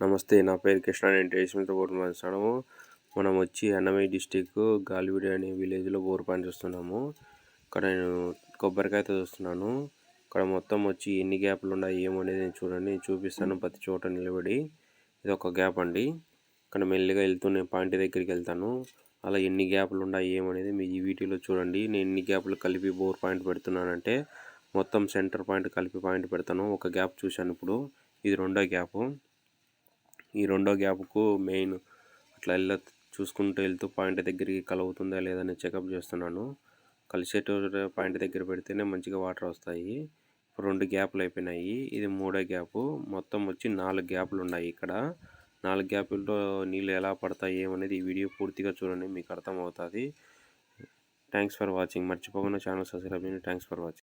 నమస్తే, నా పేరు కృష్ణ. నేను రేష్మితో బోర్ మాట్లాడుతున్నాము. మనం వచ్చి అన్నమయ్య డిస్టిక్ గాలివీడి అనే విలేజ్లో బోర్ పాయింట్ చూస్తున్నాము. ఇక్కడ నేను కొబ్బరికాయతో చూస్తున్నాను. ఇక్కడ మొత్తం వచ్చి ఎన్ని గ్యాప్లు ఉన్నాయి ఏమనేది నేను చూడండి, నేను చూపిస్తాను ప్రతి చోట నిలబడి. ఇది ఒక గ్యాప్ అండి. ఇక్కడ మెల్లిగా వెళ్తూ నేను పాయింట్ దగ్గరికి వెళ్తాను. అలా ఎన్ని గ్యాప్లు ఉన్నాయి ఏమనేది మీ ఈ వీడియోలో చూడండి. నేను ఎన్ని గ్యాప్లు కలిపి బోర్ పాయింట్ పెడుతున్నానంటే మొత్తం సెంటర్ పాయింట్ కలిపి పాయింట్ పెడతాను. ఒక గ్యాప్ చూశాను. ఇప్పుడు ఇది రెండో గ్యాపు. ఈ రెండో గ్యాప్కు మెయిన్ అట్లా చూసుకుంటూ వెళ్తూ పాయింట్ దగ్గరికి కలుగుతుందా లేదని చెకప్ చేస్తున్నాను. కలిసేట పాయింట్ దగ్గర పెడితేనే మంచిగా వాటర్ వస్తాయి. ఇప్పుడు 2 గ్యాప్లు అయిపోయినాయి. ఇది మూడో గ్యాపు. మొత్తం వచ్చి 4 గ్యాప్లు ఉన్నాయి. ఇక్కడ 4 గ్యాపుల్లో నీళ్ళు ఎలా పడతాయి ఏమనేది ఈ వీడియో పూర్తిగా చూడండి, మీకు అర్థమవుతుంది. Thanks for watching. మర్చిపోకుండా ఛానల్ సబ్స్క్రైబ్ చేయండి. Thanks for watching.